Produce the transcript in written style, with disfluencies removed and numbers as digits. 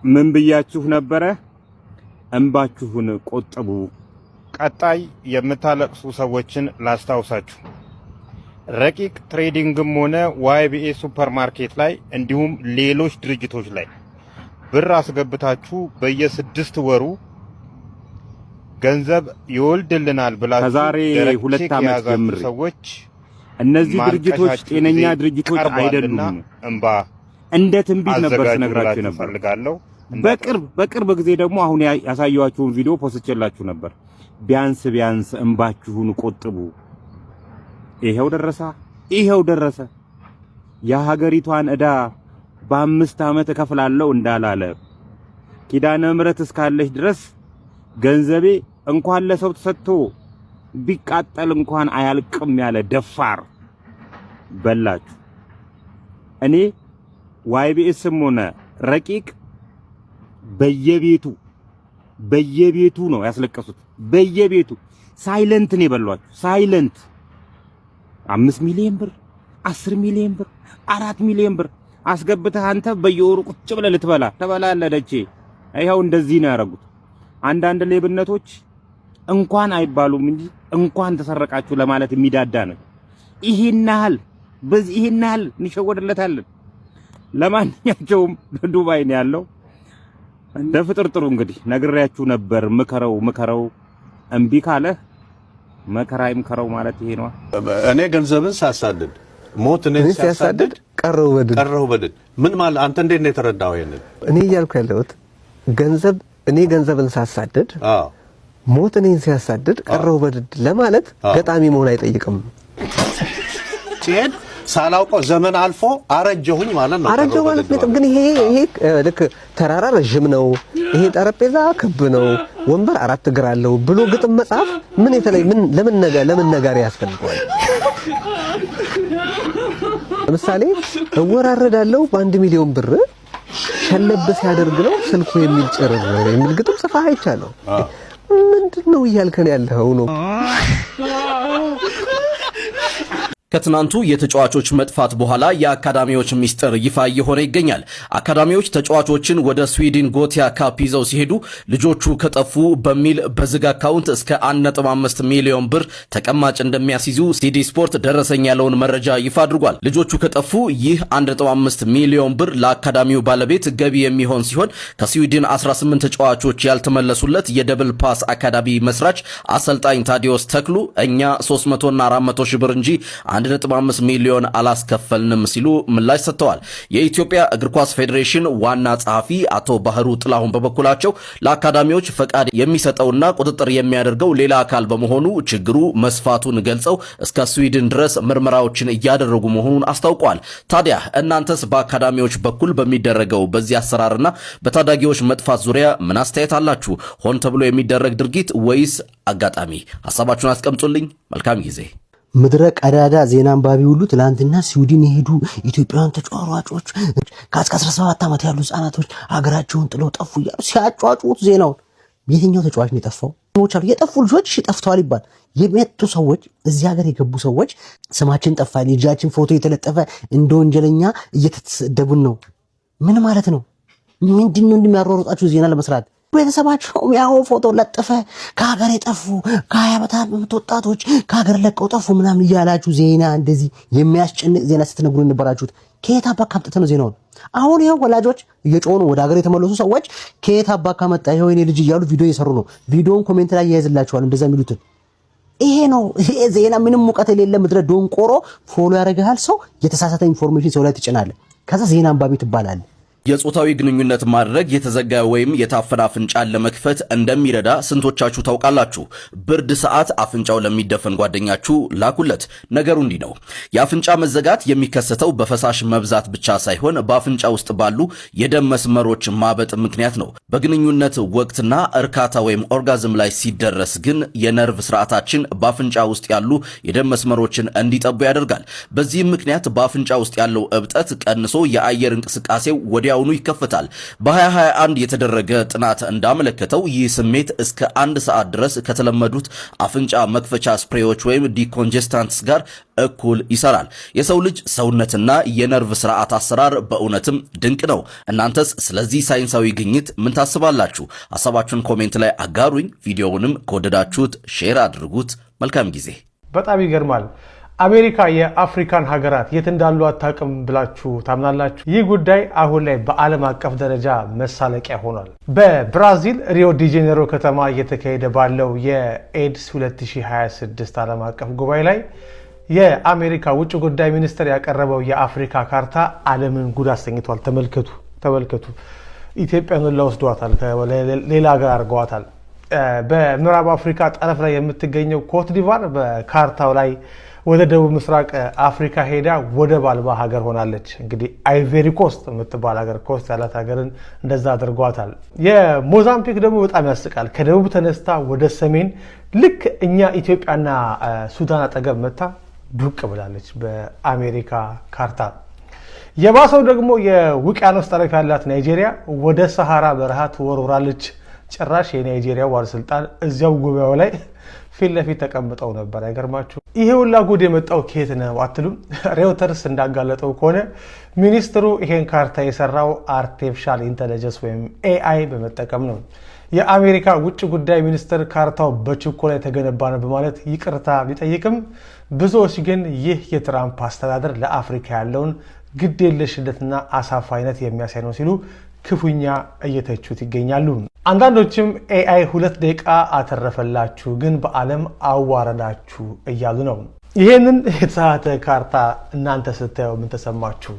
ምን ብያችሁ ነበረ? እንባችሁን ቆጥቡ። ቀጣይ የምታለቅሱ ሰዎችን ላስታውሳችሁ። ረቂቅ ትሬዲንግም ሆነ ዋይቢኤ ሱፐርማርኬት ላይ እንዲሁም ሌሎች ድርጅቶች ላይ ብር አስገብታችሁ በየ6 ወሩ ገንዘብ ይወልድልናል ብላችሁ ከዛሬ 2 ዓመት ጀምሮ ሰዎች እነዚህ ድርጅቶች ጤነኛ ድርጅቶች አይደሉም እንባ እንደ ትንቢት ነበር ስነግራችሁ ነበር። በቅርብ ጊዜ ደግሞ አሁን ያሳየኋችሁን ቪዲዮ ፖስትቼላችሁ ነበር። ቢያንስ እንባችሁን ቆጥቡ። ይሄው ደረሰ። የሀገሪቷን ዕዳ በ5 ዓመት እከፍላለሁ እንዳላለ ኪዳነ ምሕረት እስካለች ድረስ ገንዘቤ እንኳን ለሰው ተሰጥቶ ቢቃጠል እንኳን አያልቅም ያለ ደፋር በላችሁ። እኔ ዋይቢኤስም ሆነ ረቂቅ በየቤቱ ነው ያስለቀሱት። በየቤቱ ሳይለንት ነው የበሏችሁ። ሳይለንት 5 ሚሊዮን ብር 10 ሚሊዮን ብር 4 ሚሊዮን ብር አስገብተህ አንተ በየወሩ ቁጭ ብለህ ልትበላ ተበላለደች። ይሄው እንደዚህ ነው ያደረጉት። አንዳንድ ሌብነቶች እንኳን አይባሉም እንጂ እንኳን ተሰረቃችሁ ለማለት የሚዳዳ ነው። ይሄን ያህል እንሸወድለታለን። ለማንኛውም ዱባይ ነው ያለው። እንደ ፍጥርጥሩ እንግዲህ ነግሬያችሁ ነበር። ምከረው እምቢ ካለ መከራ ይምከረው ማለት ይሄ ነው። እኔ ገንዘብን ሳሳድድ ሞት እኔን ሲያሳድድ ቀረው በድን ምን ማለት አንተ እንዴት ነው የተረዳው? ይሄንን እኔ እያልኩ ያለሁት እኔ ገንዘብን ሳሳድድ ሞት እኔን ሲያሳድድ ቀረው በድን ለማለት ገጣሚ መሆን አይጠይቅም። ሳላውቀው ዘመን አልፎ አረጀሁኝ ማለት ነው። አረጀሁ ማለት ነው። ግን ይሄ ልክ ተራራ ረጅም ነው፣ ይሄ ጠረጴዛ ክብ ነው፣ ወንበር 4 እግር አለው ብሎ ግጥም መጻፍ ምን የተለየ ለምን ነገር ያስፈልገዋል? ለምሳሌ እወራረዳለሁ በ1 ሚሊዮን ብር ሸለብ ሲያደርግ ነው ስልኩ የሚል ጭርር የሚል ግጥም ጽፋ አይቻለሁ። ምንድነው እያልከን ያለው ነው? ከትናንቱ የተጫዋቾች መጥፋት በኋላ የአካዳሚዎች ሚስጥር ይፋ እየሆነ ይገኛል። አካዳሚዎች ተጫዋቾችን ወደ ስዊድን ጎቲያ ካፕ ይዘው ሲሄዱ ልጆቹ ከጠፉ በሚል በዝግ አካውንት እስከ 1.5 ሚሊዮን ብር ተቀማጭ እንደሚያስይዙ ሲዲ ስፖርት ደረሰኝ ያለውን መረጃ ይፋ አድርጓል። ልጆቹ ከጠፉ ይህ 1.5 ሚሊዮን ብር ለአካዳሚው ባለቤት ገቢ የሚሆን ሲሆን ከስዊድን 18 ተጫዋቾች ያልተመለሱለት የደብል ፓስ አካዳሚ መስራች አሰልጣኝ ታዲዮስ ተክሉ እኛ 300 እና 400 ሺህ ብር እንጂ 1.5 ሚሊዮን አላስከፈልንም ሲሉ ምላሽ ሰጥተዋል። የኢትዮጵያ እግር ኳስ ፌዴሬሽን ዋና ጸሐፊ አቶ ባህሩ ጥላሁን በበኩላቸው ለአካዳሚዎች ፈቃድ የሚሰጠውና ቁጥጥር የሚያደርገው ሌላ አካል በመሆኑ ችግሩ መስፋቱን ገልጸው እስከ ስዊድን ድረስ ምርመራዎችን እያደረጉ መሆኑን አስታውቀዋል። ታዲያ እናንተስ በአካዳሚዎች በኩል በሚደረገው በዚህ አሰራርና በታዳጊዎች መጥፋት ዙሪያ ምን አስተያየት አላችሁ? ሆን ተብሎ የሚደረግ ድርጊት ወይስ አጋጣሚ? ሐሳባችሁን አስቀምጡልኝ። መልካም ጊዜ። ምድረ ቀዳዳ ዜና አንባቢ ሁሉ ትላንትና ስዊድን የሄዱ ኢትዮጵያውያን ተጫዋቾች ከእስከ 17 ዓመት ያሉ ህጻናቶች ሀገራቸውን ጥለው ጠፉ እያሉ ሲያጫጩት ዜናውን የትኛው ተጫዋች ነው የጠፋው? ሰዎች አሉ የጠፉ ልጆች ጠፍተዋል ይባል። የመጡ ሰዎች እዚህ ሀገር የገቡ ሰዎች ስማችን ጠፋ፣ ልጃችን ፎቶ የተለጠፈ እንደ ወንጀለኛ እየተሰደቡን ነው። ምን ማለት ነው? ምንድነው እንደሚያሯሯጣችሁ ዜና ለመስራት? ቤተሰባቸው ያው ፎቶ ለጥፈ ከሀገር የጠፉ ከ20 ዓመት ወጣቶች ከሀገር ለቀው ጠፉ ምናምን እያላችሁ ዜና እንደዚህ የሚያስጨንቅ ዜና ስትነግሩ የነበራችሁት ከየት አባካ አምጥተህ ነው ዜናውን? አሁን ይሄው ወላጆች እየጮኑ ወደ ሀገር የተመለሱ ሰዎች ከየት አባካ መጣ ይሄው የኔ ልጅ እያሉ ቪዲዮ እየሰሩ ነው። ቪዲዮውን ኮሜንት ላይ ያያዝላችኋል እንደዛ የሚሉትን። ይሄ ነው ይሄ ዜና። ምንም ሙቀት የሌለ ምድረ ዶንቆሮ ፎሎ ያደርጋል ሰው የተሳሳተ ኢንፎርሜሽን ሰው ላይ ትጭናለህ። ከዛ ዜና አንባቢ ትባላለህ። የጾታዊ ግንኙነት ማድረግ የተዘጋ ወይም የታፈነ አፍንጫን ለመክፈት እንደሚረዳ ስንቶቻችሁ ታውቃላችሁ? ብርድ ሰዓት አፍንጫው ለሚደፈን ጓደኛችሁ ላኩለት። ነገሩ እንዲህ ነው። የአፍንጫ መዘጋት የሚከሰተው በፈሳሽ መብዛት ብቻ ሳይሆን በአፍንጫ ውስጥ ባሉ የደም መስመሮች ማበጥ ምክንያት ነው። በግንኙነት ወቅትና እርካታ ወይም ኦርጋዝም ላይ ሲደረስ ግን የነርቭ ስርዓታችን በአፍንጫ ውስጥ ያሉ የደም መስመሮችን እንዲጠቡ ያደርጋል። በዚህም ምክንያት በአፍንጫ ውስጥ ያለው እብጠት ቀንሶ የአየር እንቅስቃሴው ወዲያ ወዲያውኑ ይከፈታል። በ2021 የተደረገ ጥናት እንዳመለከተው ይህ ስሜት እስከ 1 ሰዓት ድረስ ከተለመዱት አፍንጫ መክፈቻ ስፕሬዎች ወይም ዲኮንጀስታንትስ ጋር እኩል ይሰራል። የሰው ልጅ ሰውነትና የነርቭ ስርዓት አሰራር በእውነትም ድንቅ ነው። እናንተስ ስለዚህ ሳይንሳዊ ግኝት ምን ታስባላችሁ? ሐሳባችሁን ኮሜንት ላይ አጋሩኝ። ቪዲዮውንም ከወደዳችሁት ሼር አድርጉት። መልካም ጊዜ። በጣም ይገርማል። አሜሪካ የአፍሪካን ሀገራት የት እንዳሉ አታውቅም ብላችሁ ታምናላችሁ? ይህ ጉዳይ አሁን ላይ በዓለም አቀፍ ደረጃ መሳለቂያ ሆኗል። በብራዚል ሪዮ ዲ ጄኔሮ ከተማ እየተካሄደ ባለው የኤድስ 2026 ዓለም አቀፍ ጉባኤ ላይ የአሜሪካ ውጭ ጉዳይ ሚኒስትር ያቀረበው የአፍሪካ ካርታ ዓለምን ጉድ አሰኝቷል። ተመልከቱ። ኢትዮጵያን ለወስዷታል፣ ሌላ ሀገር አድርገዋታል። በምዕራብ አፍሪካ ጠረፍ ላይ የምትገኘው ኮት ዲቫር በካርታው ላይ ወደ ደቡብ ምስራቅ አፍሪካ ሄዳ ወደብ አልባ ሀገር ሆናለች። እንግዲህ አይቬሪ ኮስት የምትባል ሀገር ኮስት ያላት ሀገርን እንደዛ አድርጓታል። የሞዛምቢክ ደግሞ በጣም ያስቃል። ከደቡብ ተነስታ ወደ ሰሜን ልክ እኛ ኢትዮጵያና ሱዳን አጠገብ መታ ዱቅ ብላለች በአሜሪካ ካርታ። የባሰው ደግሞ የውቅያኖስ ጠረፍ ያላት ናይጄሪያ ወደ ሰሃራ በረሃ ትወርውራለች። ጭራሽ የናይጄሪያው ባለስልጣን እዚያው ጉባኤው ላይ ፊት ለፊት ተቀምጠው ነበር። አይገርማችሁ? ይሄ ሁላ ጉድ የመጣው ከየት ነው አትሉም? ሬውተርስ እንዳጋለጠው ከሆነ ሚኒስትሩ ይሄን ካርታ የሰራው አርቲፊሻል ኢንተለጀንስ ወይም ኤአይ በመጠቀም ነው። የአሜሪካ ውጭ ጉዳይ ሚኒስትር ካርታው በችኮላ የተገነባ ነው በማለት ይቅርታ ቢጠይቅም ብዙዎች ግን ይህ የትራምፕ አስተዳደር ለአፍሪካ ያለውን ግዴለሽነትና አሳፋይነት የሚያሳይ ነው ሲሉ ክፉኛ እየተቹት ይገኛሉ። አንዳንዶችም ኤአይ 2 ደቂቃ አተረፈላችሁ ግን በዓለም አዋረዳችሁ እያሉ ነው። ይህንን የተሳሳተ ካርታ እናንተ ስታዩ ምን ተሰማችሁ?